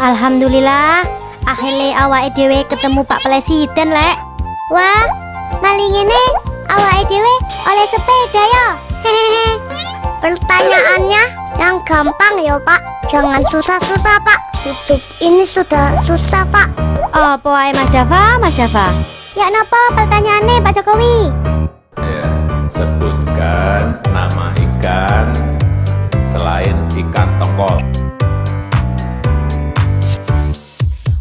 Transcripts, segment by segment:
Alhamdulillah, akhirnya awake dhewe ketemu Pak Presiden, Lek. Wah, maling ini awake dhewe oleh sepeda ya. Hehehe. Pertanyaannya yang gampang ya Pak, jangan susah-susah Pak. Hidup ini sudah susah Pak. Apa wae Mas Dava? Ya napa pertanyaannya Pak Jokowi? Ya, sebutkan nama ikan selain ikan tongkol.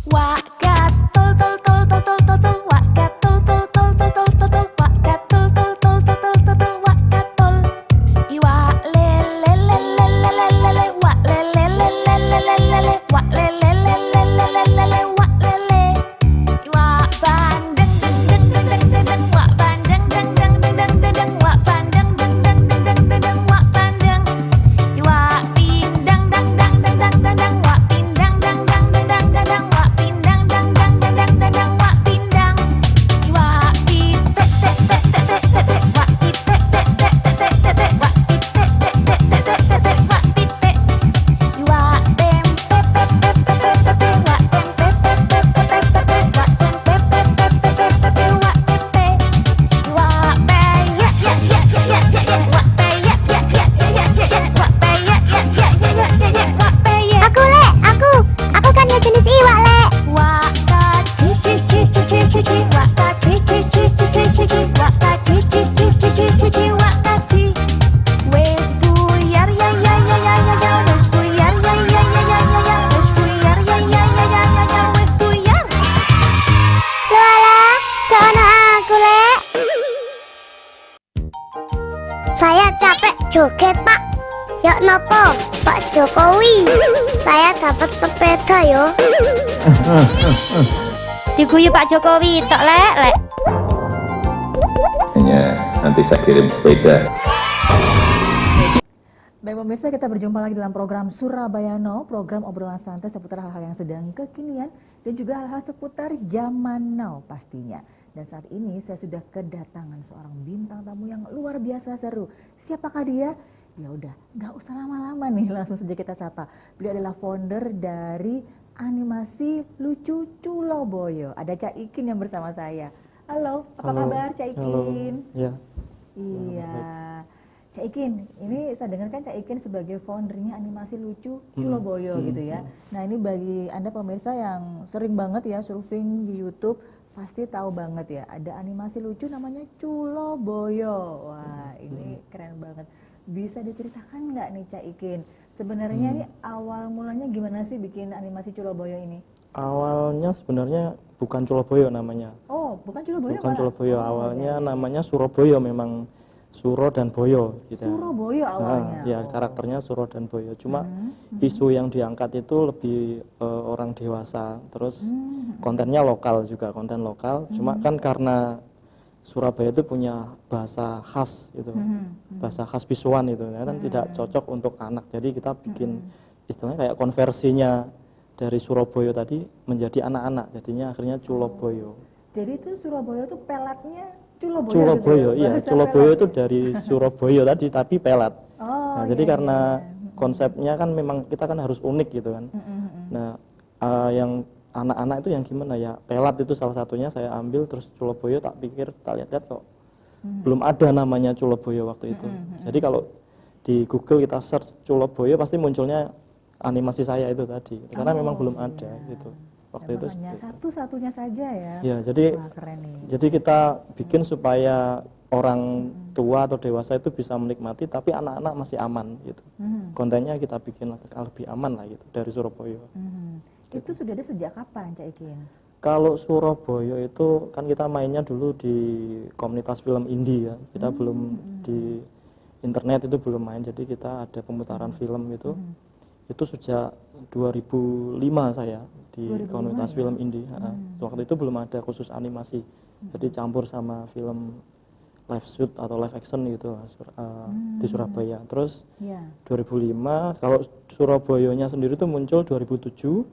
Wak gatul tul tul tul tul tul tul wak gatul tul tul tul tul tul tul wak gatul tul tul tul tul tul tul wak gatul iwak lele lele lele lele wak lele lele lele lele wak lele lele lele lele wak lele iwak bandeng deng deng deng deng deng deng wak bandeng deng deng deng deng deng deng wak bandeng deng deng deng deng deng deng wak bandeng iwak pindang dang dang dang dang dang dang wak pindang dang dang dang dang dang dang wak pindang dang dang dang dang dang dang wak pindang iwak pitek tek tek tek tek tek tek wak pitek tek tek tek tek tek tek wak pitek tek tek tek tek tek tek wak pitek iwak tempe pe pe pe pe pe pe wak tempe pe pe pe pe pe pe wak tempe pe pe pe pe pe pe wak tempe iwak peyek ya ya ya ya ya ya wak peyek ya ya ya ya ya ya wak peyek ya ya ya ya ya ya wak peyek Aku Lek, aku kan ya jenis iwak Lek. wak kaci cici cici cici wak kaci cici cici cici wak kaci cici cici cici wak kaci wes buyar ya ya ya ya ya ya wes buyar ya ya ya ya ya ya wes buyar ya ya ya ya ya ya wes buyar Loalah, gak ono aku Lek. Saya capek joget Pak. Ya napa Pak Jokowi? Saya dapat sepeda yo. Diguyu Pak Jokowi tok, Lek. Hanya nanti saya kirim sepeda. Baik pemirsa, kita berjumpa lagi dalam program Surabaya Now, program obrolan santai seputar hal-hal yang sedang kekinian dan juga hal-hal seputar zaman now pastinya. Dan saat ini saya sudah kedatangan seorang bintang tamu yang luar biasa seru. Siapakah dia? Ya udah, nggak usah lama-lama nih, langsung saja kita sapa. Beliau adalah founder dari animasi lucu Culoboyo. Ada Cak Ikin yang bersama saya. Halo, apa kabar Cak Ikin? Halo, ya. Iya, Cak Ikin, ini saya dengar kan Cak Ikin sebagai foundernya animasi lucu Culoboyo gitu ya. Nah ini bagi Anda pemirsa yang sering banget ya surfing di YouTube, pasti tahu banget ya, ada animasi lucu namanya Culoboyo. Wah ini keren banget. Bisa diceritakan nggak nih Cak Ikin, sebenarnya ini awal mulanya gimana sih bikin animasi Culoboyo ini? Awalnya sebenarnya bukan Culoboyo namanya. Oh, bukan Culoboyo Bukan malah? Culoboyo, Oh, awalnya namanya Surabaya, memang Suro dan Boyo gitu. Surabaya awalnya. Ya, Oh. karakternya Suro dan Boyo. Cuma isu yang diangkat itu lebih orang dewasa. Terus kontennya lokal juga, konten lokal. Cuma kan karena Surabaya itu punya bahasa khas gitu. Bahasa khas Bisuan itu ya kan tidak cocok untuk anak. Jadi kita bikin istilahnya kayak konversinya dari Surabaya tadi menjadi anak-anak. Jadinya akhirnya Culoboyo. Jadi itu Surabaya itu pelatnya Culoboyo. Culoboyo, gitu ya? iya. Bahasa Culoboyo pelat itu ya? dari Surabaya tadi, tapi pelat. Oh, Nah, jadi iya, karena iya. konsepnya kan memang kita kan harus unik gitu kan. Nah, yang anak-anak itu yang gimana ya? Pelat itu salah satunya saya ambil, terus Culoboyo tak pikir, tak lihat-lihat kok belum ada namanya Culoboyo waktu itu. Jadi kalau di Google kita search Culoboyo pasti munculnya animasi saya itu tadi. Karena memang belum ada gitu. Waktu itu Hanya seperti itu. satu-satunya saja ya. Ya, jadi Wah, keren nih. jadi kita bikin supaya orang tua atau dewasa itu bisa menikmati, tapi anak-anak masih aman gitu. Kontennya kita bikin lebih aman lah gitu dari Surabaya. Itu sudah ada sejak kapan Cak Ikin? Kalau Surabaya itu kan kita mainnya dulu di komunitas film indie ya. Kita belum di internet itu belum main, jadi kita ada pemutaran film gitu. Itu sejak 2005 saya di 2005 komunitas ya? film indie. Waktu itu belum ada khusus animasi, jadi campur sama film live shoot atau live action gitu lah, di Surabaya. Terus Ya. 2005, kalau Surabayanya sendiri tuh muncul 2007.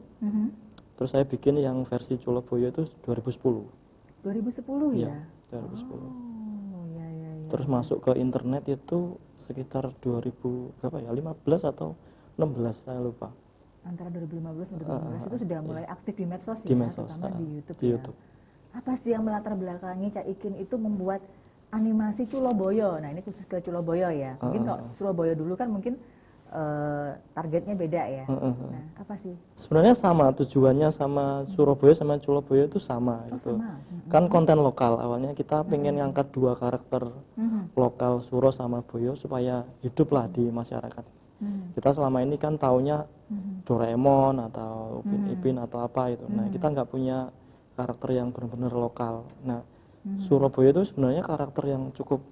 Terus saya bikin yang versi Culoboyo itu 2010. 2010 ya? Iya, 2010. Oh, ya ya ya. Terus masuk ke internet itu sekitar 2000 berapa ya? 15 atau 16 saya lupa. Antara 2015 dan 2016 itu sudah mulai aktif di medsos di ya, medsos, terutama di YouTube di ya. YouTube. Apa sih yang melatar belakangi Cak Ikin itu membuat animasi Culoboyo? Nah ini khusus ke Culoboyo ya. Mungkin kalau Surabaya dulu kan mungkin targetnya beda ya. Nah apa sih? Sebenarnya sama, tujuannya sama Surabaya sama Culoboyo itu sama gitu. Sama. Kan konten lokal, awalnya kita pengen ngangkat dua karakter lokal Suro sama Boyo supaya hiduplah di masyarakat. Kita selama ini kan taunya Doraemon atau Upin Ipin atau apa itu. Nah kita nggak punya karakter yang benar-benar lokal. Nah Surabaya itu sebenarnya karakter yang cukup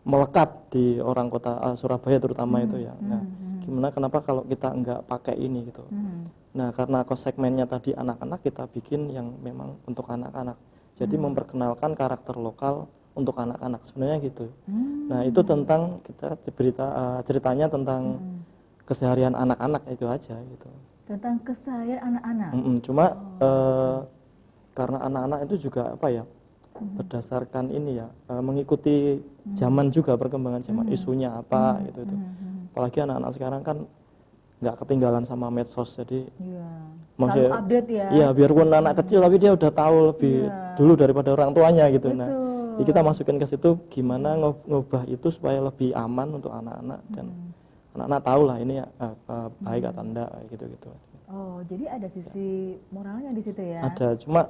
melekat di orang kota Surabaya terutama itu ya. Nah gimana kenapa kalau kita nggak pakai ini gitu. Nah karena segmennya tadi anak-anak, kita bikin yang memang untuk anak-anak. Jadi memperkenalkan karakter lokal untuk anak-anak sebenarnya gitu. Nah itu tentang kita ceritanya tentang keseharian anak-anak itu aja gitu. Tentang keseharian anak-anak. Cuma karena anak-anak itu juga apa ya, berdasarkan ini ya, mengikuti zaman juga, perkembangan zaman, isunya apa gitu itu. Apalagi anak-anak sekarang kan nggak ketinggalan sama medsos, jadi Selalu update ya. Iya, biarpun anak kecil tapi dia udah tahu lebih dulu daripada orang tuanya gitu. Nah, jadi kita masukin ke situ gimana ngubah itu supaya lebih aman untuk anak-anak dan anak-anak tahu lah ini baik atau enggak gitu. Oh, jadi ada sisi moralnya di situ ya? Ada, cuma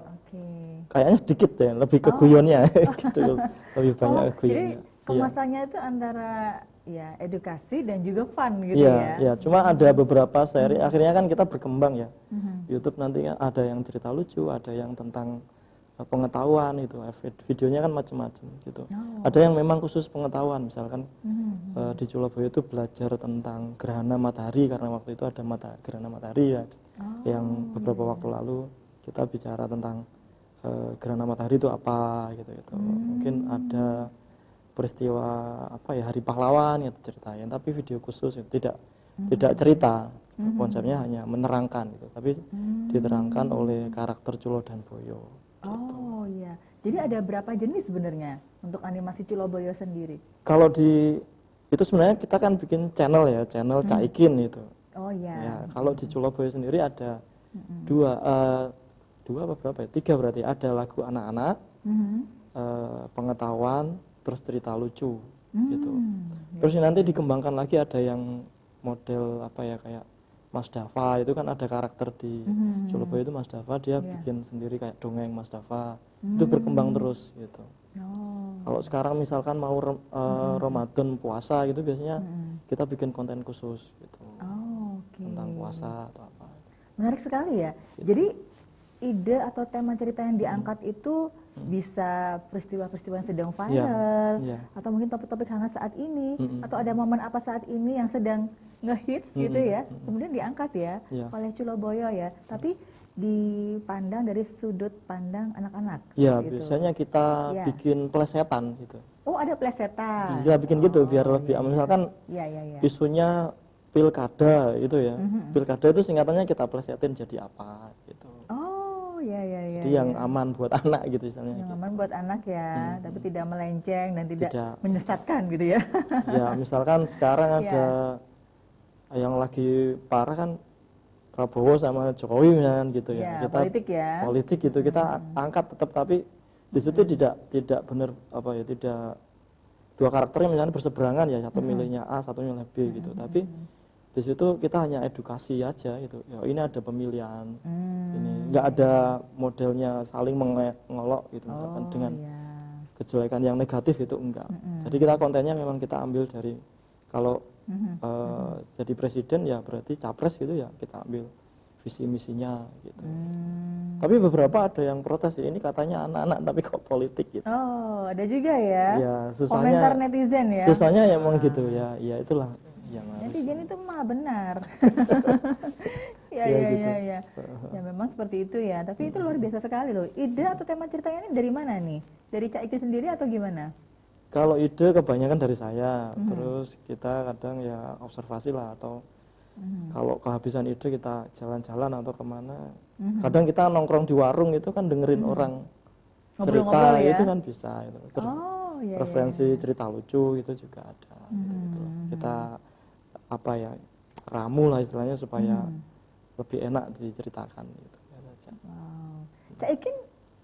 kayaknya sedikit ya, lebih ke guyonnya gitu, lebih banyak ke guyonnya. Jadi kemasannya itu antara ya edukasi dan juga fun gitu ya? Iya, cuma ada beberapa seri, akhirnya kan kita berkembang ya. YouTube nanti ada yang cerita lucu, ada yang tentang pengetahuan itu, videonya kan macam-macam gitu. Ada yang memang khusus pengetahuan, misalkan di Culoboyo itu belajar tentang gerhana matahari, karena waktu itu ada gerhana matahari ya, yang beberapa waktu lalu kita bicara tentang gerhana matahari itu apa gitu. Mungkin ada peristiwa apa ya, Hari Pahlawan gitu ceritain, tapi video khusus itu tidak cerita, konsepnya hanya menerangkan gitu, tapi diterangkan oleh karakter Culo dan Boyo. Gitu. Oh iya, jadi ada berapa jenis sebenarnya untuk animasi Culoboyo sendiri? Kalau itu sebenarnya kita kan bikin channel ya, channel Cak Ikin itu. Oh iya. Ya, kalau di Culoboyo sendiri ada dua apa berapa ya? 3 berarti, ada lagu anak-anak, pengetahuan, terus cerita lucu gitu. Terus nanti dikembangkan lagi, ada yang model apa ya, kayak Mas Dava, itu kan ada karakter di Culoboyo itu Mas Dava, dia bikin sendiri kayak dongeng Mas Dava. Itu berkembang terus gitu. Kalau sekarang misalkan mau Ramadan puasa gitu, biasanya kita bikin konten khusus gitu. Tentang puasa atau apa. Menarik sekali ya. Jadi ide atau tema cerita yang diangkat itu bisa peristiwa-peristiwa yang sedang viral, atau mungkin topik-topik hangat saat ini, atau ada momen apa saat ini yang sedang ngehits gitu ya, kemudian diangkat ya oleh Culoboyo ya, tapi dipandang dari sudut pandang anak-anak. Iya, gitu. biasanya kita bikin plesetan gitu. Oh, ada plesetan. Bisa bikin gitu biar lebih, misalkan isunya pilkada itu ya, pilkada itu singkatannya kita plesetin jadi apa gitu. Iya. Jadi yang aman buat anak gitu misalnya. Yang aman buat anak ya, tapi tidak melenceng dan tidak menyesatkan gitu ya. Ya, misalkan sekarang ada yang lagi parah kan Prabowo sama Jokowi misalkan gitu ya. Kita politik gitu kita angkat tetap, tapi di situ tidak benar apa ya, tidak dua karakternya misalnya berseberangan ya, satu milihnya A, satu milih B gitu. Tapi di situ kita hanya edukasi aja gitu. Ya ini ada pemilihan. Ini nggak ada modelnya saling mengolok gitu, dengan kejelekan yang negatif itu enggak. Jadi kita kontennya memang kita ambil dari, kalau jadi presiden ya berarti capres gitu ya, kita ambil visi misinya gitu. Tapi beberapa ada yang protes, ini katanya anak-anak tapi kok politik gitu. Oh, ada juga ya. Ya, susahnya komentar netizen ya. Susahnya ya emang gitu ya. Ya itulah yang netizen itu mah benar. Ya. Ya memang seperti itu ya. Tapi itu luar biasa sekali loh. Ide atau tema ceritanya ini dari mana nih? Dari Cak Ikin sendiri atau gimana? Kalau ide kebanyakan dari saya. Terus kita kadang ya observasi lah, atau kalau kehabisan ide kita jalan-jalan atau kemana. Kadang kita nongkrong di warung itu kan dengerin orang cerita ya? Itu kan bisa itu. Referensi cerita lucu itu juga ada gitu. Kita apa ya, ramu lah istilahnya supaya lebih enak diceritakan gitu. Wow. Cak Ikin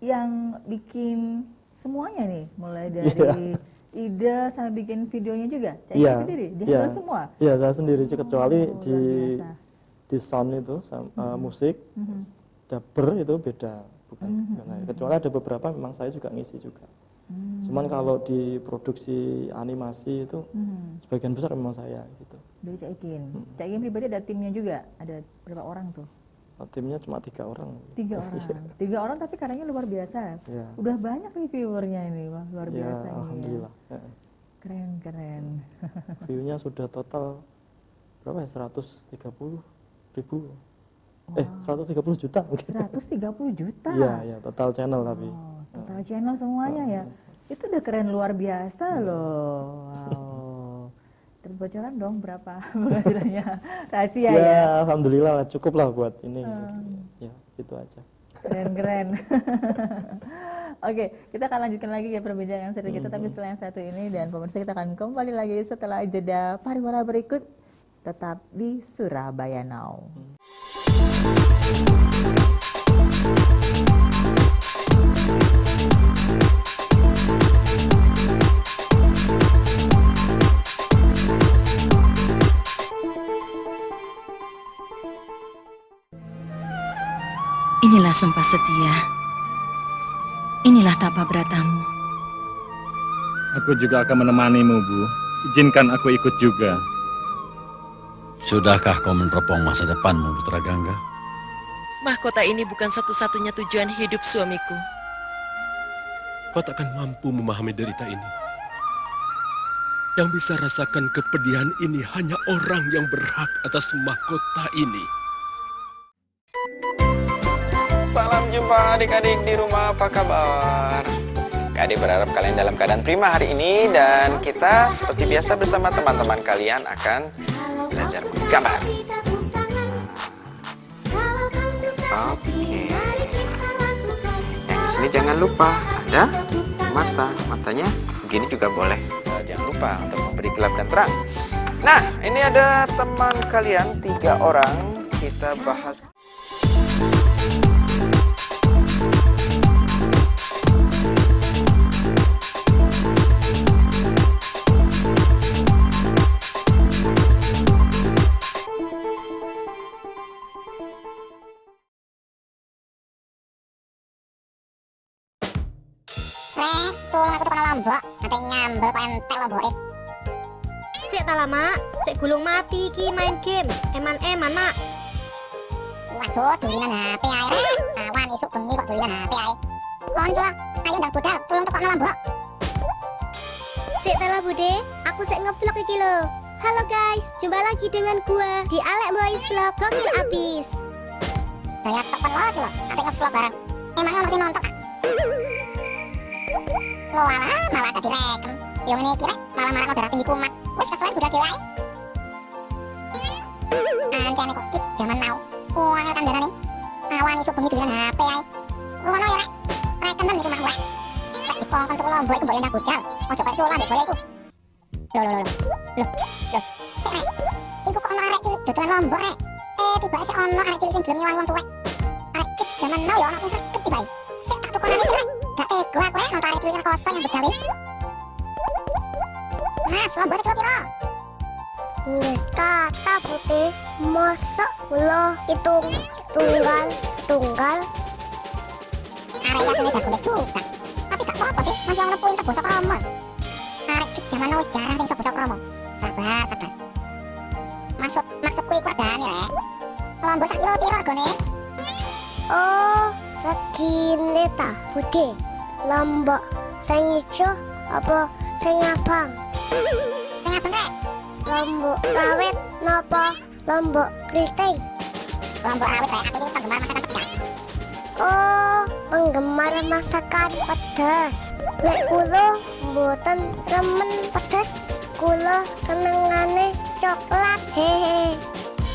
yang bikin semuanya nih, mulai dari ide sampai bikin videonya juga. Cak Ikin sendiri dihandle semua. Iya, saya sendiri sih, kecuali luar di sound itu musik, dubber itu beda, bukan saya. Kecuali ada beberapa memang saya juga ngisi juga. Cuman kalau di produksi animasi itu sebagian besar memang saya gitu. Dari Cak Ikin. Cak Ikin pribadi ada timnya juga, ada berapa orang tuh? Timnya cuma 3 orang. 3 orang. 3 orang tapi karyanya luar biasa. Iya. Udah banyak reviewernya ini, wah luar Ya, biasa ini. alhamdulillah. Ya. Keren. View-nya sudah total berapa ya? 130.000. 130 juta mungkin. 130 juta. Iya, total channel tapi. Oh, total channel semuanya ya. Itu udah keren luar biasa loh. Wow. Terbocoran dong berapa penghasilannya? Rahasia ya. Alhamdulillah cukup lah buat ini. Ya, gitu aja. Keren. Oke, kita akan lanjutkan lagi ya perbincangan seru kita, tapi setelah yang satu ini, dan pemirsa kita akan kembali lagi setelah jeda pariwara berikut, tetap di Surabaya Now. Inilah sumpah setia. Inilah tapa beratamu. Aku juga akan menemanimu, Bu. Izinkan aku ikut juga. Sudahkah kau meneropong masa depanmu, Putra Gangga? Mahkota ini bukan satu-satunya tujuan hidup suamiku. Kau takkan mampu memahami derita ini. Yang bisa rasakan kepedihan ini hanya orang yang berhak atas mahkota ini. Salam jumpa adik-adik di rumah, apa kabar? Kak berharap kalian dalam keadaan prima hari ini, dan kita seperti biasa bersama teman-teman kalian akan belajar menggambar. Oke. Yang di sini jangan lupa ada matanya begini juga boleh. Jangan lupa untuk memberi gelap dan terang. Nah, ini ada teman kalian 3 orang, kita bahas. Tolong aku tukang lombok, nanti nyambel kok entek lomboke. Sik ta lah, Mak. Sik gulung mati iki main game. Eman-eman, Mak. Waduh, dulinan HP ae rek. Awan isuk bengi kok dulinan HP ae. Konco lah, ayo ndang budal, tolong tukang lombok. Sik ta lah, Bude. Aku sik ngevlog iki lho. Halo guys, jumpa lagi dengan gua di Alek Boys Vlog gokil abis. Gaya tepen lo coba, nanti ngevlog bareng. Emangnya masih nonton kak? Lo malah gak direkem. Yang ini kira malah kau darah tinggi kumat. Wes kesuai budal dewa ae. Ancen kok kit zaman now. Angel kandana nih. Awan isuk bengi dulinan HP ae. Ngono ya rek. Rekenan iku mah gue. Lek dikongkon tuku lombok iku mbok yen budal. Ojo kok dolan mbek boleku. Loh. Sik rek. Iku kok ono arek cilik dodolan lombok rek. Tiba sik ono arek cilik sing gelem nyewangi wong tuwek. Arek kit zaman now ya ono sing sregep tibae. Sik tak tukonan sik rek. Gak tega aku rek nonton arek cilik kosong yang begawe. Mas, lombok sik piro? Nggih, kata putih, mosok kula hitung tunggal. Arek iki asline gak boleh juga. Tapi gak apa-apa sih, masih ono pinter basa krama. Arek kit zaman now wis jarang sing iso basa krama. Sabar. Maksudku iku adane rek. Lombok sak kilo piro regane? Oh, begini ta, Bude. Lombok sing ijo apa sing abang? Sing abang rek. Lombok rawit napa lombok keriting? Lombok rawit rek, aku iki penggemar masakan pedas. Oh, penggemar masakan pedas. Lek kula mboten remen pedas. Kula senengane coklat. Hehe.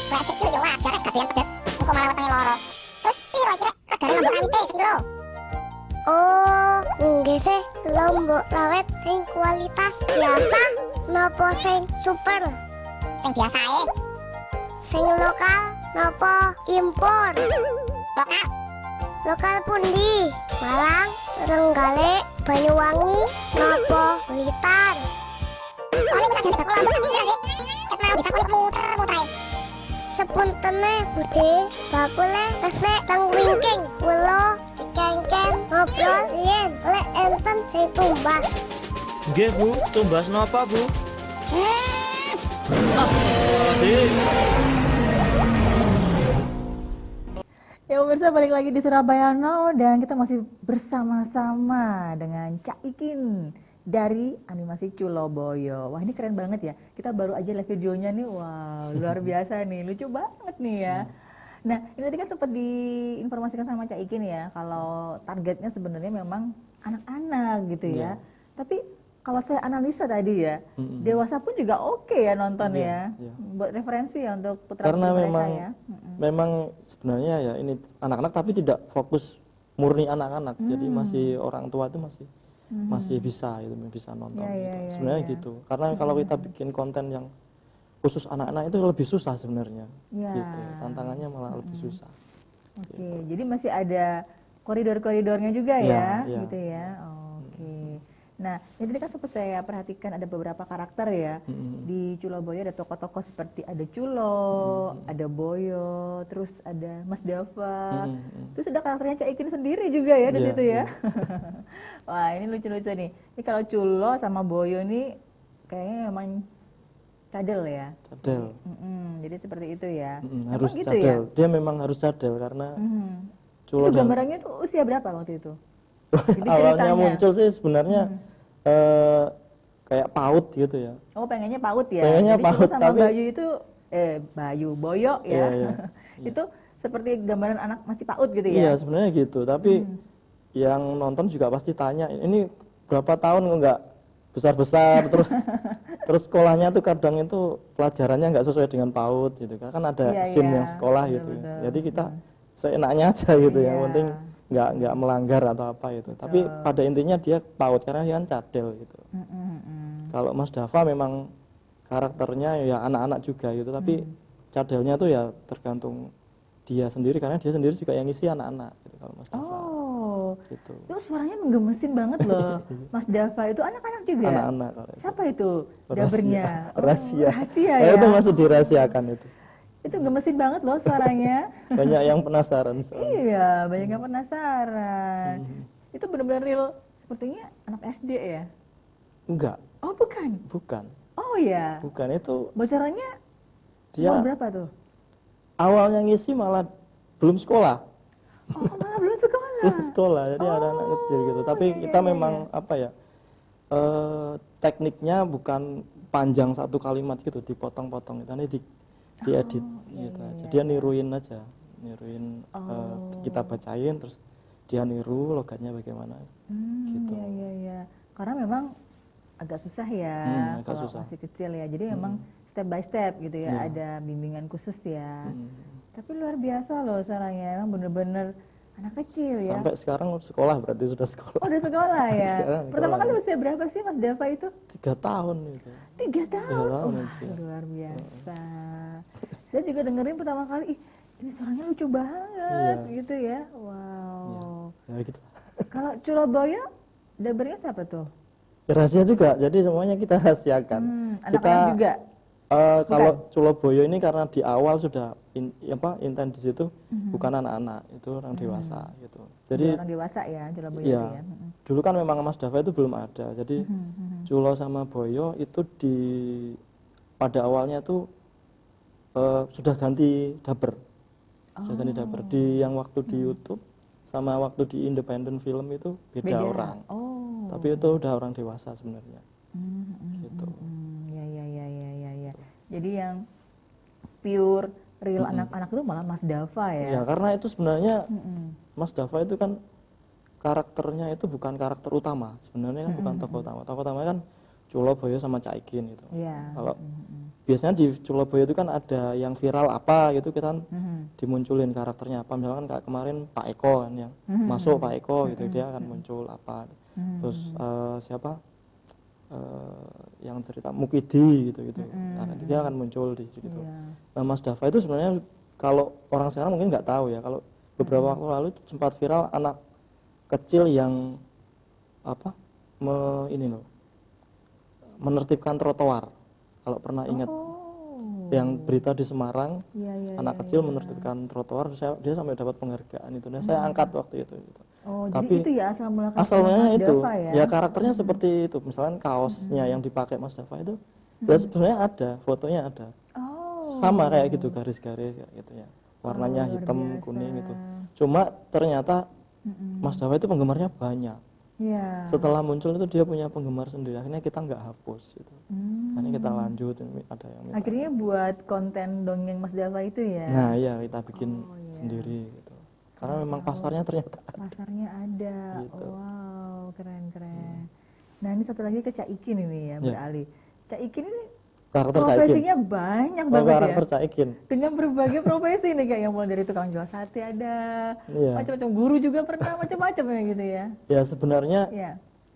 Lek sik cilik yo wajar rek gak doyan pedas. Engko malah wetenge lara. Terus piro iki rek? Regane lombok rawite sekilo. Oh, nggih sih, lombok rawit sing kualitas biasa napa sing super? Sing biasa ae. Sing lokal Napa impor? Lokal. Lokal pundi? Malang, Renggalek, Banyuwangi, napa Blitar? Oleh bisa jadi bakul lampu kan sih? Ket mau bisa kulit muter-muter. Sepuntene Bude, bakule tesik teng wingking. Kula dikengken ngobrol yen lek enten sing tumbas. Nggih Bu, tumbas napa Bu? Ya pemirsa, balik lagi di Surabaya Now dan kita masih bersama-sama dengan Cak Ikin dari animasi Culoboyo. Wah, ini keren banget ya. Kita baru aja lihat videonya nih. Wow, luar biasa nih. Lucu banget nih ya. Nah, ini tadi kan sempat diinformasikan sama Cak Ikin ya, kalau targetnya sebenarnya memang anak-anak gitu ya. Tapi kalau saya analisa tadi ya, dewasa pun juga oke ya nonton ya. Buat referensi ya untuk putra-putri Karena mereka memang ya. memang sebenarnya ya ini anak-anak tapi tidak fokus murni anak-anak. Jadi masih orang tua itu masih bisa itu bisa nonton gitu. Sebenarnya gitu. Karena kalau kita bikin konten yang khusus anak-anak itu lebih susah sebenarnya. Gitu. Tantangannya malah lebih susah. Oke, jadi masih ada koridor-koridornya juga ya, gitu ya. Oke. Nah, ini tadi kan sempat saya perhatikan ada beberapa karakter ya. Di Culoboyo ada tokoh-tokoh seperti ada Culo, ada Boyo, terus ada Mas Dava. Terus ada karakternya Cak Ikin sendiri juga ya di situ ya. Wah, ini lucu-lucu nih. Ini kalau Culo sama Boyo nih kayaknya memang cadel ya. Cadel. Jadi seperti itu ya. Harus gitu cadel. ya? Dia memang harus cadel karena Itu Culo gambarannya tuh usia berapa waktu itu? awalnya muncul sih sebenarnya kayak PAUD gitu ya. Oh, pengennya PAUD ya. Pengennya jadi PAUD sama tapi Bayu itu Boyo ya. Iya. Itu seperti gambaran anak masih PAUD gitu ya. Iya, sebenarnya gitu. Tapi yang nonton juga pasti tanya, ini berapa tahun kok nggak besar-besar terus sekolahnya tuh kadang itu pelajarannya nggak sesuai dengan PAUD gitu kan ada scene yang sekolah gitu ya. Jadi kita seenaknya aja gitu ya. Yang penting nggak melanggar atau apa gitu. Tapi pada intinya dia PAUD karena dia kan cadel gitu. Kalau Mas Dava memang karakternya ya anak-anak juga gitu, tapi cadelnya tuh ya tergantung dia sendiri karena dia sendiri juga yang ngisi anak-anak gitu kalau Mas Dava. Gitu. Itu suaranya menggemesin banget loh. Mas Dava itu anak-anak juga. Anak-anak. Siapa itu dabernya? Rahasia. Rahasia ya. Ya. Itu masih dirahasiakan itu. Itu gemesin banget loh suaranya. Banyak yang penasaran soalnya. Iya, banyak yang penasaran. Itu benar-benar real sepertinya anak SD ya? Enggak. Oh, bukan. Bukan. Oh ya. Bukan itu. Bocorannya Dia berapa tuh? Awalnya ngisi malah belum sekolah. Oh, malah belum sekolah. Belum sekolah. Jadi ada anak kecil gitu. Tapi kita memang apa ya? Tekniknya bukan panjang satu kalimat gitu, dipotong-potong gitu. Nanti diedit gitu aja. Dia niruin aja, kita bacain terus dia niru logatnya bagaimana gitu. Iya. Karena memang agak susah ya kalau masih kecil ya. Jadi memang step by step gitu ya, ada bimbingan khusus ya. Tapi luar biasa loh suaranya, emang bener-bener anak kecil ya. Sampai sekarang sekolah berarti sudah sekolah. Oh, udah sekolah ya. Pertama sekolah. kali usia berapa sih Mas Dava itu? 3 tahun gitu. 3 tahun. Wah, luar biasa. Saya juga dengerin pertama kali, ini suaranya lucu banget gitu ya. Wow. Ya gitu. Kalau Culoboyo, dabernya siapa tuh? Ya, rahasia juga. Jadi semuanya kita rahasiakan. Anak-anak juga. Kalau Culoboyo ini karena di awal sudah intens di situ bukan anak-anak, itu orang dewasa gitu. Jadi orang dewasa ya Culoboyo ya. ya. Dulu kan memang Mas Dava itu belum ada. Jadi Culo sama Boyo itu pada awalnya tuh sudah ganti daber. Sudah ganti daber di yang waktu di YouTube sama waktu di independent film itu beda orang. Tapi itu udah orang dewasa sebenarnya. Gitu. Ya. Jadi yang pure real anak-anak itu malah Mas Dava ya. Ya, karena itu sebenarnya Mas Dava itu kan karakternya itu bukan karakter utama. Sebenarnya kan bukan tokoh utama. Tokoh utama kan Culoboyo sama Cak Ikin gitu. Kalau biasanya di Culoboyo itu kan ada yang viral apa gitu, kita kan dimunculin karakternya apa. Misalkan kayak kemarin Pak Eko kan yang masuk Pak Eko gitu, dia akan muncul apa. Terus siapa yang cerita Mukidi gitu. Nah, dia akan muncul di situ. Nah, Mas Dava itu sebenarnya kalau orang sekarang mungkin nggak tahu ya, kalau beberapa waktu lalu sempat viral anak kecil yang apa ini loh menertibkan trotoar. Kalau pernah ingat yang berita di Semarang, anak kecil menertibkan trotoar, dia sampai dapat penghargaan itu. Nah, saya angkat waktu itu. Gitu. jadi Tapi itu ya asal mula asalnya Mas itu, Dava ya karakternya seperti itu. Misalnya kaosnya yang dipakai Mas Dava itu, ya sebenarnya ada, fotonya ada. Sama kayak gitu, garis-garis kayak gitu ya. Warnanya hitam, kuning gitu. Cuma ternyata Mas Dava itu penggemarnya banyak. Setelah muncul itu dia punya penggemar sendiri. Akhirnya kita nggak hapus gitu. Akhirnya kita lanjut, ada yang minta. Akhirnya buat konten dongeng Mas Dava itu ya. Nah iya, kita bikin sendiri gitu. Karena memang pasarnya ternyata ada. Gitu. Wow, keren. Nah ini satu lagi ke Cak Ikin ini ya, beralih. Cak Ikin ini karakter profesinya banyak banget karakter ya. Cak Ikin. Dengan berbagai profesi nih, kayak yang mulai dari tukang jual sate ada, macam-macam guru juga pernah, macam-macam ya gitu ya. Ya sebenarnya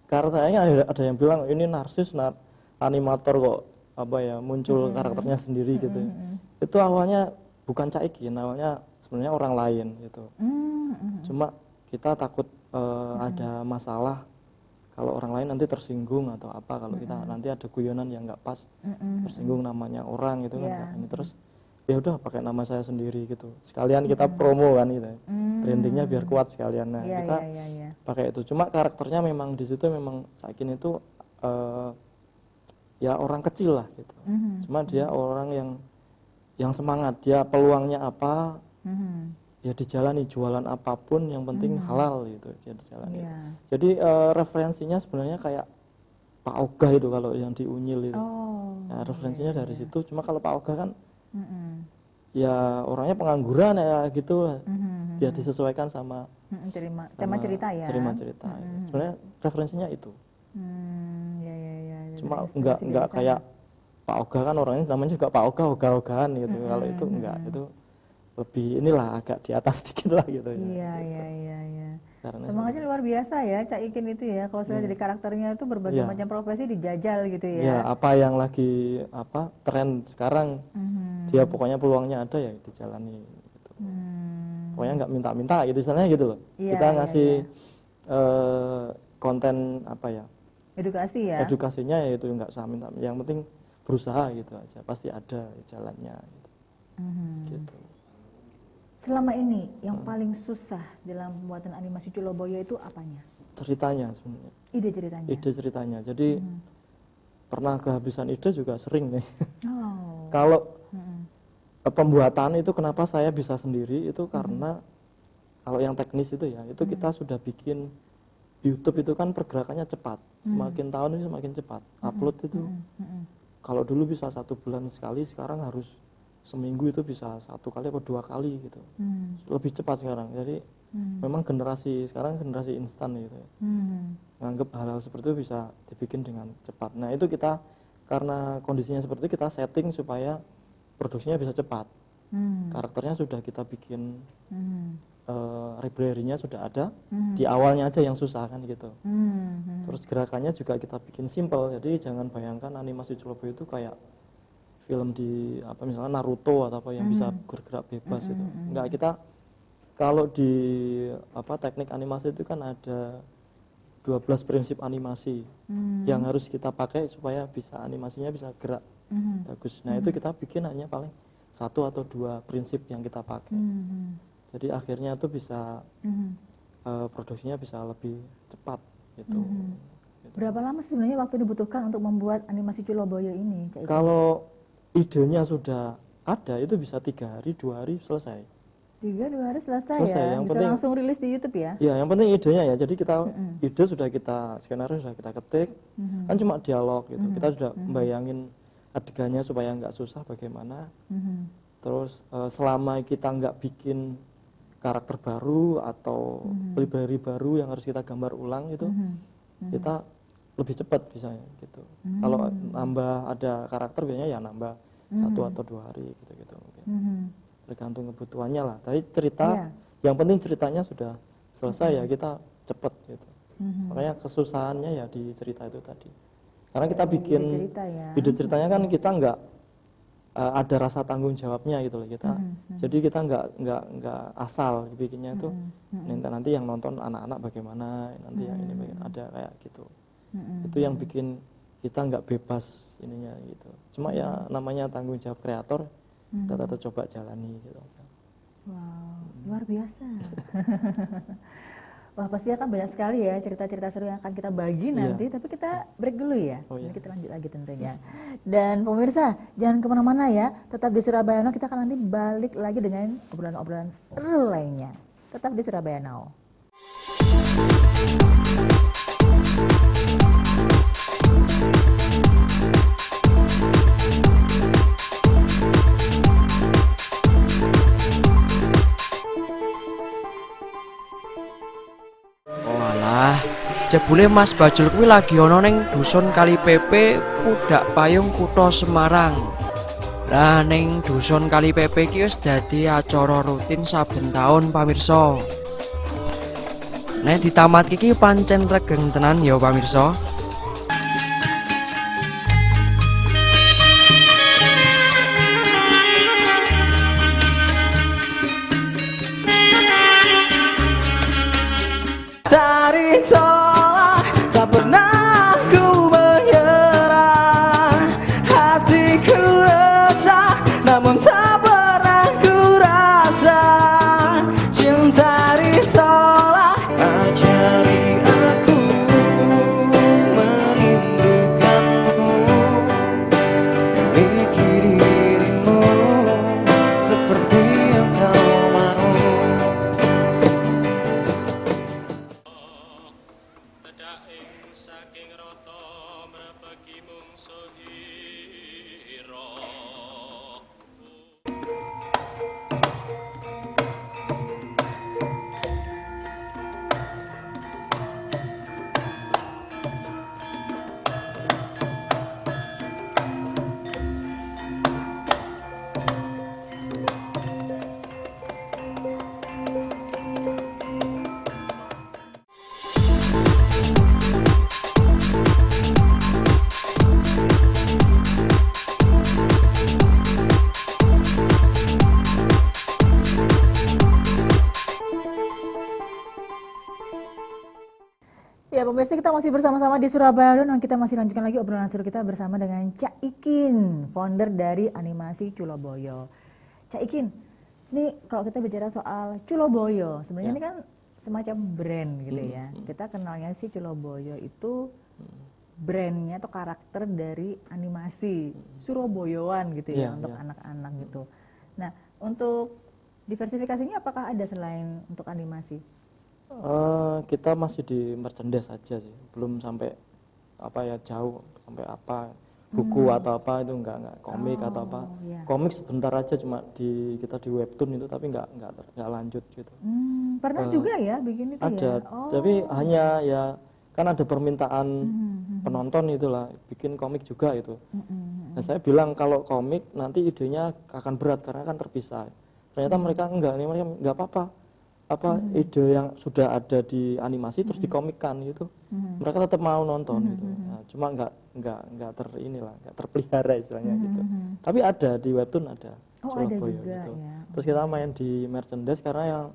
karakternya ada yang bilang ini narsis, animator kok muncul karakternya sendiri gitu. Itu awalnya bukan Cak Ikin, awalnya sebenarnya orang lain gitu. Cuma kita takut ada masalah kalau orang lain nanti tersinggung atau apa, kalau kita nanti ada guyonan yang nggak pas, tersinggung namanya orang gitu kan. Ini terus ya udah pakai nama saya sendiri gitu. Sekalian kita promo kan gitu. Brandingnya biar kuat sekalian. Nah, kita pakai itu. Cuma karakternya memang di situ memang Cak Ikin itu ya orang kecil lah gitu. Cuma dia orang yang semangat, dia peluangnya apa, ya dijalani, jualan apapun yang penting halal gitu, dia dijalani. Jadi referensinya sebenarnya kayak Pak Oga itu kalau yang di Unyil itu. Nah, referensinya dari situ. Cuma kalau Pak Oga kan ya orangnya pengangguran ya gitu. Dia disesuaikan sama tema cerita ya. Cerita. Sebenarnya referensinya itu. Cuma enggak kayak Pak Oga kan orangnya namanya juga Pak Oga, Oga-ogaan gitu. Kalau itu enggak, itu lebih inilah agak di atas sedikit lah gitu. Iya. Semangatnya luar biasa ya Cak Ikin itu ya. Kalau saya jadi karakternya itu berbagai macam profesi dijajal gitu ya. Ya, apa yang lagi tren sekarang, dia pokoknya peluangnya ada ya dijalani gitu. Pokoknya nggak minta-minta gitu misalnya gitu loh. Kita ngasih konten edukasi ya. Edukasinya ya itu nggak usah minta, yang penting berusaha gitu aja, pasti ada jalannya gitu. Gitu. Selama ini yang paling susah dalam pembuatan animasi Culoboyo itu apanya? Ceritanya sebenarnya. Ide ceritanya. Jadi pernah kehabisan ide juga sering nih. Kalau pembuatan itu kenapa saya bisa sendiri itu karena kalau yang teknis itu ya, itu kita sudah bikin YouTube itu kan pergerakannya cepat. Semakin tahun ini semakin cepat. Upload itu kalau dulu bisa 1 bulan sekali, sekarang harus seminggu itu bisa 1 kali atau 2 kali gitu. Lebih cepat sekarang. Jadi memang sekarang generasi instan gitu. Nganggep hal-hal seperti itu bisa dibikin dengan cepat. Nah itu kita karena kondisinya seperti itu, kita setting supaya produksinya bisa cepat. Karakternya sudah kita bikin, library-nya sudah ada. Di awalnya aja yang susah kan gitu. Terus gerakannya juga kita bikin simple. Jadi jangan bayangkan animasi Culoboyo itu kayak film di misalnya Naruto atau apa yang bisa bergerak bebas gitu. Enggak, kita kalau di teknik animasi itu kan ada 12 prinsip animasi yang harus kita pakai supaya animasinya bisa gerak bagus. Nah, itu kita bikin hanya paling 1 atau 2 prinsip yang kita pakai. Jadi akhirnya tuh bisa produksinya bisa lebih cepat gitu. Berapa lama sebenarnya waktu dibutuhkan untuk membuat animasi Culoboyo ini? Kalau idenya sudah ada, itu bisa 3 hari, 2 hari selesai. 2 hari selesai ya? Yang bisa penting, langsung rilis di YouTube ya? Iya, yang penting idenya ya. Jadi kita ide sudah kita, skenario sudah kita ketik, kan cuma dialog gitu. Kita sudah membayangin adegannya supaya nggak susah bagaimana. Terus selama kita nggak bikin karakter baru atau library baru yang harus kita gambar ulang itu, kita lebih cepat bisa gitu. Kalau nambah ada karakter biasanya ya nambah 1 atau 2 hari gitu mungkin. Tergantung kebutuhannya lah. Tapi cerita, yang penting ceritanya sudah selesai ya kita cepet gitu. Makanya kesusahannya ya di cerita itu tadi. Karena kita bikin ide ceritanya kan kita ada rasa tanggung jawabnya gitu loh kita. Jadi kita nggak asal bikinnya itu. Nanti yang nonton anak-anak bagaimana, nanti yang ini bagaimana, ada kayak gitu. Itu yang bikin kita nggak bebas ininya gitu. Cuma ya namanya tanggung jawab kreator, kita tetap coba jalani gitu. Wow, luar biasa. Wah, pasti akan banyak sekali ya cerita-cerita seru yang akan kita bagi nanti, tapi kita break dulu ya. Nanti kita lanjut lagi tentunya. Dan pemirsa, jangan kemana-mana ya, tetap di Surabaya Now, kita akan nanti balik lagi dengan obrolan-obrolan seru lainnya. Tetap di Surabaya Now. Jebule Mas Bajul kuwi lagi ana ning dusun Kali Pepe, Pudak Payung, Kutha Semarang. Lah ning dusun Kali Pepe iki wis dadi acara rutin saben taun pamirsa. Nek ditamat iki pancen regeng tenan ya pamirsa. Cari tolak, tak pernah ku menyerah. Hatiku resah, namun tak pernah ku rasa. Cinta ditolak, ajari aku merindukanmu. Miliki dirimu seperti yang kau mau. Ya pemirsa, kita masih bersama-sama di Surabaya Now. Kita masih lanjutkan lagi obrolan seru kita bersama dengan Cak Ikin, founder dari animasi Culoboyo. Cak Ikin, ini kalau kita bicara soal Culoboyo, sebenarnya ini kan semacam brand gitu ya. Kita kenalnya sih Culoboyo itu brandnya atau karakter dari animasi Surabayaan gitu ya, untuk anak-anak gitu. Nah, untuk diversifikasinya apakah ada selain untuk animasi? Kita masih di merchandise saja sih, belum sampai apa ya jauh sampai apa buku atau apa itu enggak komik atau apa. Komik sebentar aja cuma kita di webtoon itu, tapi enggak lanjut gitu. Pernah juga ya bikin itu ada, ya? tapi hanya ya kan ada permintaan penonton itulah bikin komik juga itu. Nah saya bilang kalau komik nanti idenya akan berat karena kan terpisah. Ternyata mereka mereka enggak apa-apa. Ide yang sudah ada di animasi terus dikomikkan gitu, mereka tetap mau nonton gitu. Nah, cuma nggak terpelihara istilahnya gitu. Tapi ada di webtoon ada. Ada juga gitu. Ya. Terus kita main di merchandise karena yang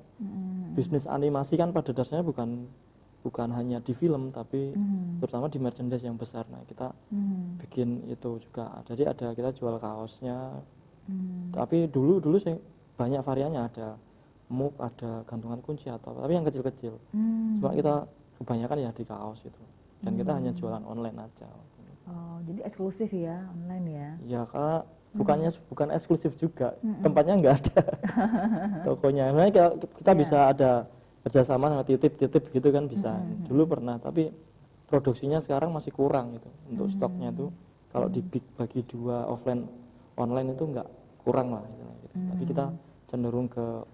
bisnis animasi kan pada dasarnya bukan hanya di film tapi terutama di merchandise yang besar. Nah kita bikin itu juga. Jadi kita jual kaosnya. Tapi dulu sih banyak variannya, ada mug, ada gantungan kunci tapi yang kecil-kecil. Cuma kita kebanyakan ya di kaos itu. Dan kita hanya jualan online aja. Oh, jadi eksklusif ya, online ya? Ya, karena bukan eksklusif juga, tempatnya nggak ada tokonya. Nah, kita bisa ada kerjasama sama titip gitu kan bisa. Dulu pernah, tapi produksinya sekarang masih kurang gitu. Untuk stoknya tuh kalau dibagi dua offline online itu nggak kurang lah gitu. Tapi kita cenderung ke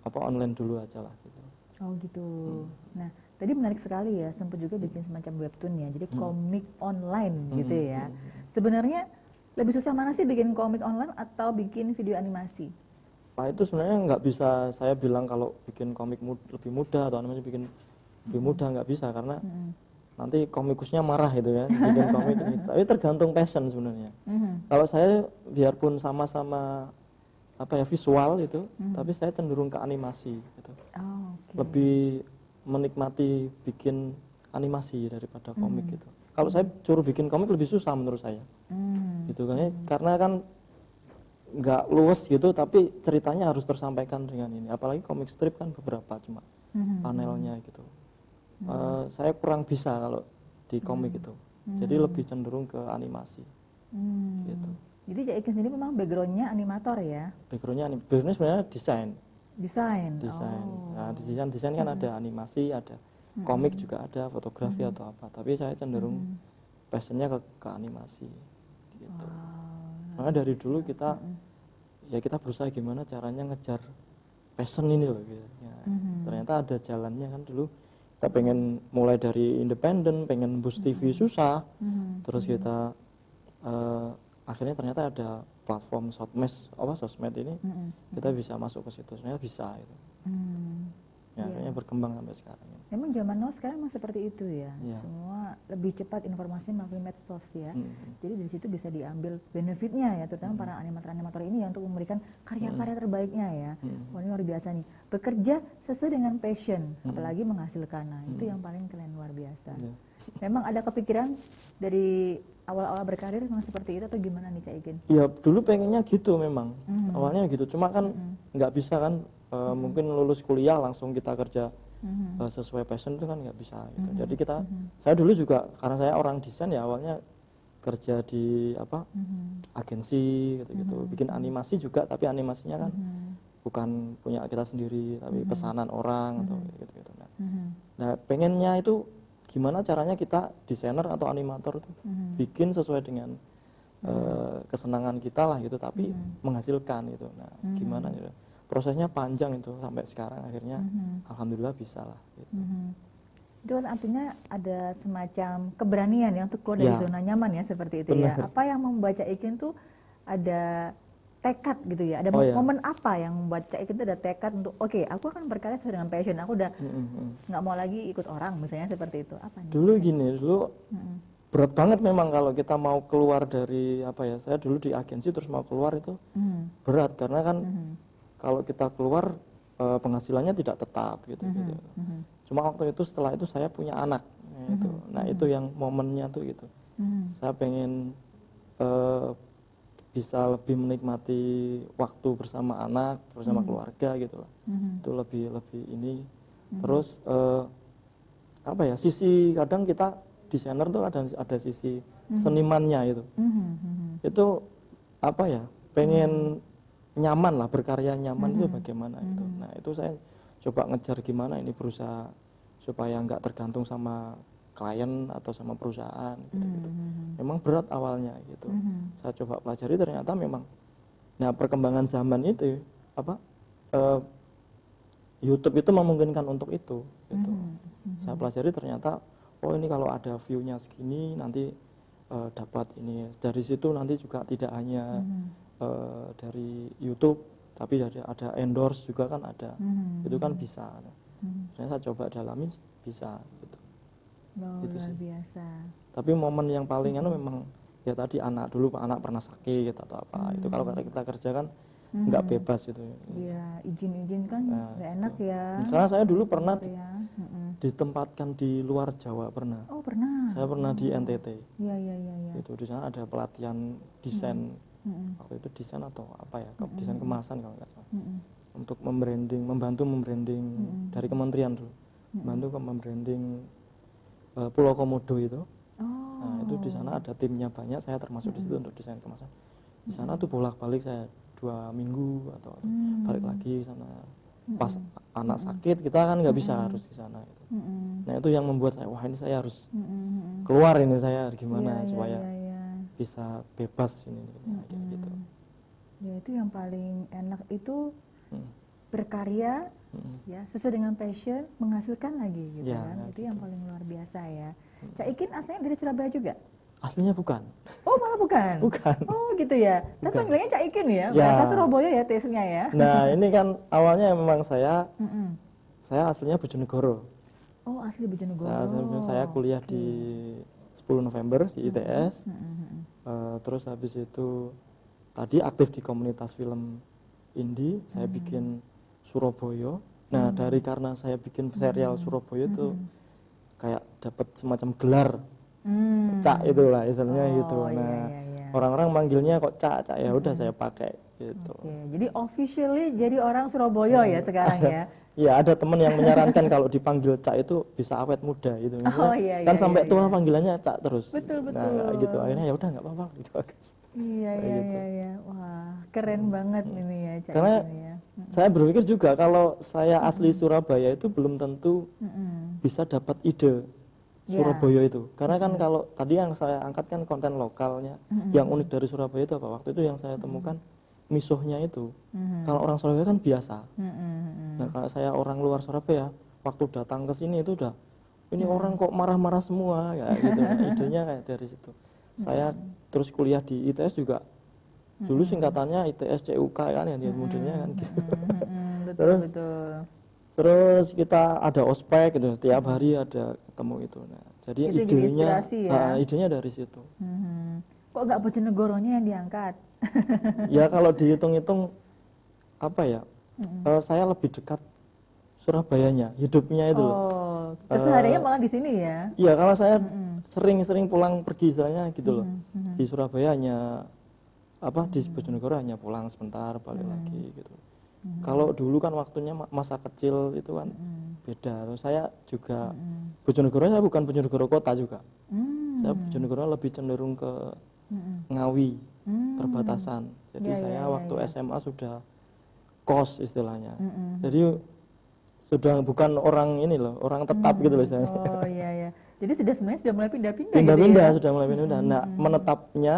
online dulu aja lah gitu. Oh gitu. Nah, tadi menarik sekali ya, sempat juga bikin semacam webtoon ya, jadi komik online gitu ya. Sebenarnya lebih susah mana sih bikin komik online atau bikin video animasi? Nah itu sebenarnya nggak bisa saya bilang kalau bikin komik lebih mudah atau animasi bikin lebih mudah, nggak bisa karena nanti komikusnya marah gitu ya, bikin komik ini. Tapi tergantung passion sebenarnya. Kalau saya biarpun sama-sama visual itu, tapi saya cenderung ke animasi gitu. Lebih menikmati bikin animasi daripada komik gitu. Kalau saya suruh bikin komik lebih susah menurut saya. Gitu kan ya, karena kan nggak luwes gitu, tapi ceritanya harus tersampaikan dengan ini. Apalagi komik strip kan beberapa cuma panelnya gitu. Saya kurang bisa kalau di komik itu. Jadi lebih cenderung ke animasi. Gitu. Jadi Cak Ikin sendiri memang backgroundnya animator ya? Backgroundnya sebenarnya desain. Desain. Nah, desain kan ada animasi, ada komik juga ada, fotografi atau apa. Tapi saya cenderung passionnya ke animasi. Gitu. Karena dari dulu kita berusaha gimana caranya ngejar passion ini loh. Gitu. Ya, ternyata ada jalannya kan dulu. Kita pengen mulai dari independen, pengen boost TV susah, terus kita akhirnya ternyata ada platform sosmed ini, kita bisa masuk ke situ, sebenarnya bisa gitu. Ya, akhirnya berkembang sampai sekarang. Memang zaman now sekarang memang seperti itu ya, semua lebih cepat informasinya melalui medsos ya. Jadi dari situ bisa diambil benefitnya ya, terutama para animator-animator ini ya, untuk memberikan karya-karya terbaiknya ya. Wah, ini luar biasa nih, bekerja sesuai dengan passion, apalagi menghasilkan. Nah, itu yang paling keren, luar biasa. Memang ada kepikiran dari awal-awal berkarir memang seperti itu atau gimana nih Cak Ikin? Iya, dulu pengennya gitu memang. Awalnya gitu, cuma kan nggak bisa kan, mungkin lulus kuliah langsung kita kerja sesuai passion itu kan nggak bisa gitu. Jadi saya dulu juga karena saya orang desain ya, awalnya kerja di agensi gitu-gitu, bikin animasi juga, tapi animasinya kan bukan punya kita sendiri, tapi pesanan orang atau gitu-gitu. Nah, pengennya itu gimana caranya kita desainer atau animator tuh bikin sesuai dengan kesenangan kita lah gitu, tapi menghasilkan gitu. Nah, gimana gitu. Prosesnya panjang itu sampai sekarang akhirnya alhamdulillah bisa lah gitu. Itu kan artinya ada semacam keberanian ya untuk keluar dari zona nyaman ya, seperti itu. Bener. Ya. Apa yang membaca Ikin tuh ada tekad gitu ya, ada momen apa yang membuat Cak Ikin itu ada tekad untuk oke, aku akan berkarya sesuai dengan passion, aku udah nggak mau lagi ikut orang misalnya, seperti itu. Apa nih? Dulu berat banget memang kalau kita mau keluar dari saya dulu di agensi terus mau keluar itu berat, karena kan kalau kita keluar penghasilannya tidak tetap gitu. Cuma waktu itu setelah itu saya punya anak gitu. Nah, itu yang momennya tuh gitu. Saya pengen bisa lebih menikmati waktu bersama anak, bersama keluarga gitu lah. Itu lebih ini. Terus sisi kadang kita desainer tuh ada sisi senimannya itu. Itu pengen nyaman lah, berkarya nyaman itu bagaimana itu. Nah, itu saya coba ngejar gimana ini, berusaha supaya nggak tergantung sama klien atau sama perusahaan gitu. Memang berat awalnya gitu. Saya coba pelajari, ternyata memang perkembangan zaman itu YouTube itu memungkinkan untuk itu gitu. Saya pelajari ternyata ini kalau ada view-nya segini nanti dapat ini. Dari situ nanti juga tidak hanya dari YouTube, tapi ada endorse juga kan ada. Itu kan bisa. Saya coba dalami, bisa gitu. Gitu luar sih. Biasa. Tapi momen yang paling memang ya tadi anak pernah sakit atau apa. Itu kalau kita kerja kan nggak bebas gitu. Iya, izin kan nggak enak ya. Karena saya dulu pernah ditempatkan di luar Jawa pernah. Oh, pernah. Saya pernah di NTT. Iya. Itu di sana ada pelatihan desain. Waktu itu desain atau desain kemasan kalau nggak salah. Untuk membantu membranding dari kementerian dulu. Membantu membranding Pulau Komodo itu. Nah, itu di sana ada timnya banyak, saya termasuk di situ untuk desain kemasan. Di sana tuh bolak-balik saya 2 minggu atau balik lagi sana. Pas anak sakit kita kan nggak bisa, harus di sana gitu. Nah, itu yang membuat saya, ini saya harus keluar, ini saya gimana supaya bisa bebas ini kayak gitu. Ya, itu yang paling enak itu berkarya ya sesuai dengan passion, menghasilkan lagi gitu kan. Itu yang paling luar biasa ya. Cak Ikin aslinya dari Surabaya juga? Aslinya bukan. Oh, malah bukan? Bukan. Oh, gitu ya. Tapi panggilannya Cak Ikin ya? Bahasa Surabaya ya tesnya ya. Nah, ini kan awalnya memang saya aslinya Bojonegoro. Oh, asli Bojonegoro. Saya kuliah di 10 November di ITS. Terus habis itu tadi aktif di komunitas film indie. Saya bikin Surabaya. Nah, karena saya bikin serial Surabaya itu kayak dapat semacam gelar Cak itulah istilahnya gitu. Nah, orang-orang manggilnya kok Cak, ya udah saya pakai gitu. Jadi officially jadi orang Surabaya ya sekarang ya. Iya, ada teman yang menyarankan kalau dipanggil Cak itu bisa awet muda gitu. Kan sampai tua panggilannya Cak terus. Betul. Nah, gitu. Akhirnya ya udah nggak apa-apa gitu. Iya. Wah, keren banget ini ya Cak. Karena saya berpikir juga kalau saya asli Surabaya itu belum tentu bisa dapat ide Surabaya itu. Karena kan kalau tadi yang saya angkat kan konten lokalnya, yang unik dari Surabaya itu apa? Waktu itu yang saya temukan misuhnya itu. Kalau orang Surabaya kan biasa. Nah, kalau saya orang luar Surabaya, waktu datang ke sini itu udah ini orang kok marah-marah semua kayak gitu. Nah, idenya kayak dari situ. Saya terus kuliah di ITS juga. Dulu singkatannya ITS CUK kan ya, modelnya kan gitu. Terus kita ada ospek gitu, tiap hari ada ketemu itu. Nah, jadi itu idenya dari situ. Kok nggak Bojonegoronya yang diangkat? Ya kalau dihitung-hitung apa ya, saya lebih dekat Surabayanya, hidupnya itu loh. Kesehariannya malah di sini ya? Iya, kalau saya sering pulang pergi istilahnya gitu loh. Di Surabaya hanya di Bojonegoro hanya pulang sebentar balik lagi gitu. Kalau dulu kan waktunya masa kecil itu kan beda. Terus saya juga Bojonegoro, saya bukan Bojonegoro kota juga. Saya Bojonegoro lebih cenderung ke Ngawi, perbatasan. Jadi saya waktu SMA sudah kos istilahnya. Jadi sudah bukan orang ini loh, orang tetap gitu loh saya. Oh iya. Jadi sebenarnya sudah mulai pindah-pindah gitu Pindah-pindah, ya? sudah mulai pindah-pindah. Nah, menetapnya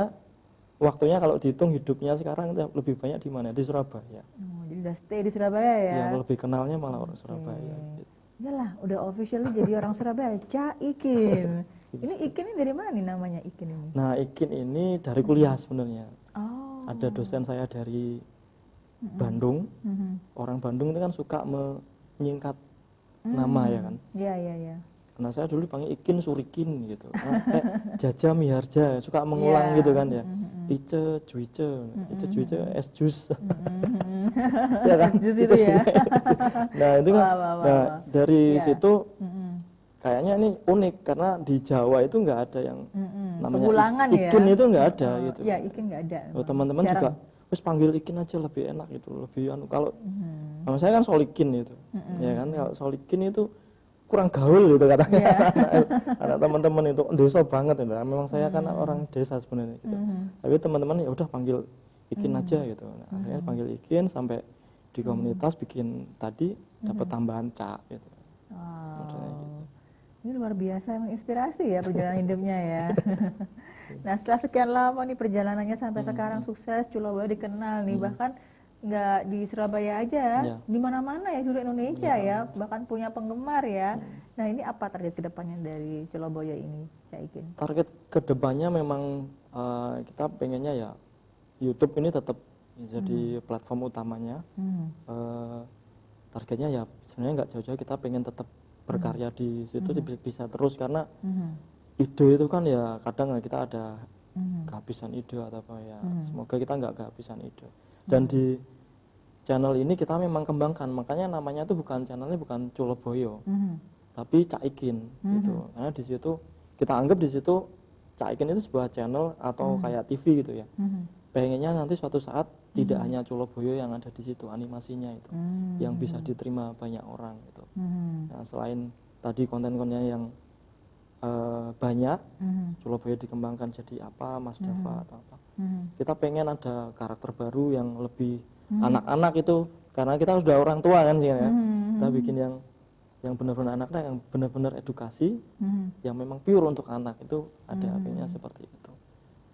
waktunya kalau dihitung hidupnya sekarang lebih banyak di mana? Di Surabaya. Jadi udah stay di Surabaya ya? Ya, lebih kenalnya malah orang Surabaya. Gitu. Iyalah, udah officially jadi orang Surabaya. Cak Ikin. Ini Ikin ini dari mana nih namanya Ikin ini? Nah, Ikin ini dari kuliah sebenarnya. Ada dosen saya dari Bandung. Orang Bandung itu kan suka menyingkat nama ya kan? Iya. Nah, saya dulu panggil Ikin Surikin gitu. Jaja Miharja, suka mengulang gitu kan ya. Ice Juice, es jus. Ya kan? Itu ya. Nah, itu kan. Nah, dari situ kayaknya ini unik karena di Jawa itu nggak ada yang namanya Ikin itu nggak ada gitu. Iya, Ikin nggak ada. Teman-teman juga terus panggil Ikin aja lebih enak gitu, lebih kalau nama saya kan Solikin itu. Ya kan, kalau Solikin itu kurang gaul gitu katanya. Anak teman-teman itu desa banget itu. Memang saya kan orang desa sebenarnya gitu. Tapi teman-teman ya udah panggil Ikin aja gitu. Nah, akhirnya panggil Ikin sampai di komunitas bikin tadi dapat tambahan Cak gitu. Ini luar biasa, emang inspirasi ya perjalanan hidupnya ya. Nah, setelah sekian lama nih perjalanannya sampai sekarang sukses, Surabaya dikenal nih, bahkan nggak di Surabaya aja, di mana-mana ya seluruh Indonesia ya, bahkan punya penggemar ya. Nah, ini apa target kedepannya dari Surabaya ini, Cak Ikin? Target kedepannya memang kita pengennya ya YouTube ini tetap jadi platform utamanya. Targetnya ya sebenarnya nggak jauh-jauh, kita pengen tetap berkarya di situ bisa terus karena ide itu kan ya kadang kita ada kehabisan ide atau apa ya. Semoga kita nggak kehabisan ide. Dan di channel ini kita memang kembangkan, makanya namanya itu channelnya bukan Coloboyo, tapi Cak Ikin gitu. Karena di situ kita anggap di situ Cak Ikin itu sebuah channel atau kayak TV gitu ya. Pengennya nanti suatu saat tidak hanya Coloboyo yang ada di situ, animasinya itu yang bisa diterima banyak orang gitu. Nah, selain tadi konten-kontennya yang banyak, Coloboyo dikembangkan jadi apa, Mas Dava atau apa. Kita pengen ada karakter baru yang lebih anak-anak itu, karena kita sudah orang tua kan sih ya. Kita bikin yang benar-benar anak-anak, yang benar-benar edukasi, yang memang pure untuk anak itu ada pengennya seperti itu.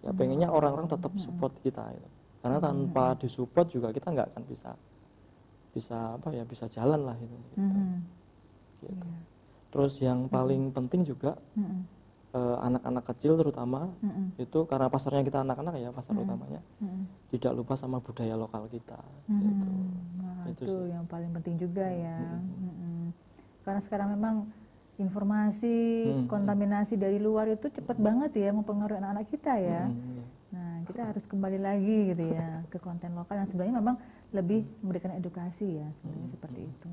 Ya pengennya orang-orang tetap support kita itu. Karena tanpa disupport juga kita nggak akan bisa jalan lah itu. Gitu. Terus yang paling penting juga anak-anak kecil terutama itu karena pasarnya kita anak-anak ya, pasar utamanya tidak lupa sama budaya lokal kita. Gitu. Nah, itu yang paling penting juga ya. Karena sekarang memang informasi, kontaminasi dari luar itu cepat banget ya mempengaruhi anak-anak kita ya. Nah, kita harus kembali lagi gitu ya ke konten lokal yang sebenarnya memang lebih memberikan edukasi ya sebenarnya seperti itu.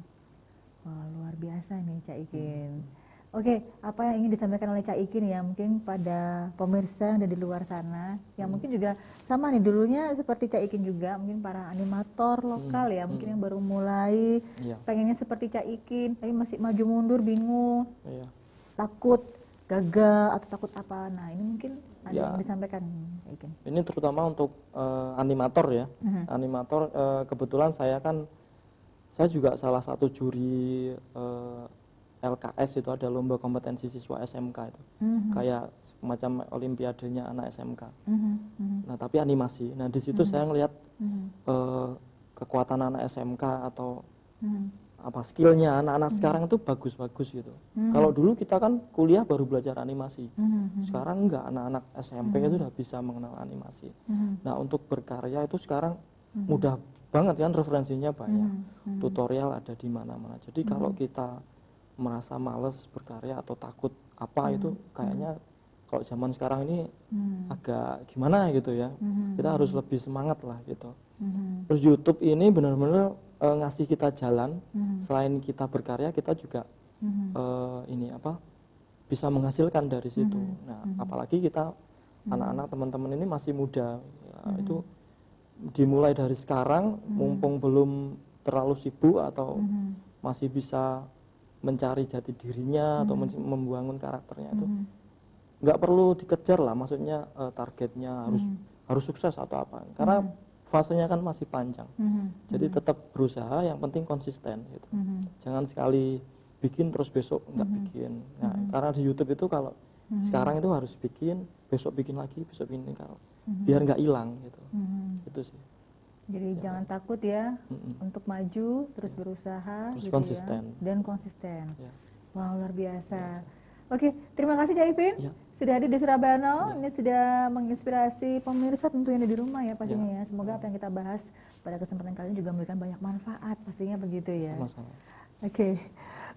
Wah, luar biasa nih Cak Ikin. Oke, apa yang ingin disampaikan oleh Cak Ikin ya mungkin pada pemirsa yang ada di luar sana yang mungkin juga sama nih dulunya seperti Cak Ikin juga mungkin para animator lokal ya mungkin yang baru mulai pengennya seperti Cak Ikin tapi masih maju mundur bingung takut gagal atau takut apa. Nah ini mungkin ada yang disampaikan Cak Ikin. Ini terutama untuk animator ya. Animator kebetulan saya juga salah satu juri LKS itu ada lomba kompetensi siswa SMK itu kayak semacam olimpiadenya anak SMK. Nah tapi animasi. Nah di situ saya ngelihat kekuatan anak SMK atau apa skillnya anak-anak sekarang itu bagus-bagus gitu. Kalau dulu kita kan kuliah baru belajar animasi. Sekarang enggak, anak-anak SMP itu sudah bisa mengenal animasi. Nah untuk berkarya itu sekarang mudah banget kan, referensinya banyak. Tutorial ada di mana-mana. Jadi kalau kita merasa males berkarya atau takut apa itu kayaknya kalau zaman sekarang ini agak gimana gitu ya. Kita harus lebih semangat lah gitu. Terus YouTube ini benar-benar ngasih kita jalan. Selain kita berkarya kita juga bisa menghasilkan dari situ. Nah apalagi kita anak-anak teman-teman ini masih muda ya, itu dimulai dari sekarang mumpung belum terlalu sibuk atau masih bisa mencari jati dirinya atau membangun karakternya itu nggak perlu dikejar lah, maksudnya targetnya harus sukses atau apa, karena fasenya kan masih panjang. Jadi tetap berusaha, yang penting konsisten gitu. Jangan sekali bikin terus besok nggak bikin. Nah, karena di YouTube itu kalau sekarang itu harus bikin, besok bikin lagi, besok bikin kalau biar nggak hilang gitu. Itu sih. Jadi jangan takut ya untuk maju, terus berusaha, terus gitu konsisten. Ya, dan konsisten. Wah, luar biasa. Oke, terima kasih Cak Ipin sudah hadir di Surabaya Now. Ini sudah menginspirasi pemirsa tentunya di rumah ya pastinya ya. Semoga apa yang kita bahas pada kesempatan kali ini juga memberikan banyak manfaat pastinya begitu ya. Sama-sama. Oke,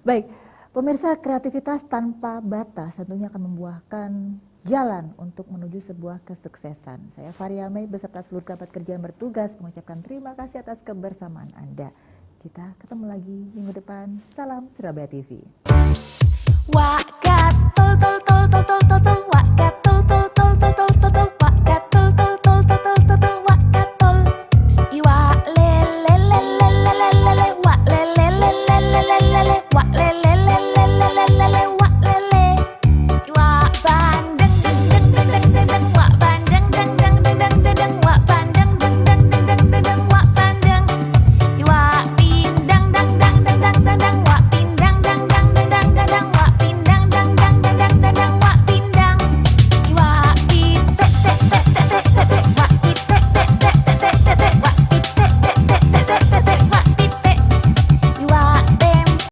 baik. Pemirsa, kreativitas tanpa batas tentunya akan membuahkan jalan untuk menuju sebuah kesuksesan. Saya Faria Mei beserta seluruh kerabat kerja yang bertugas mengucapkan terima kasih atas kebersamaan Anda. Kita ketemu lagi minggu depan. Salam Surabaya TV. Wak kat tol tol tol tol tol tol tol wak kat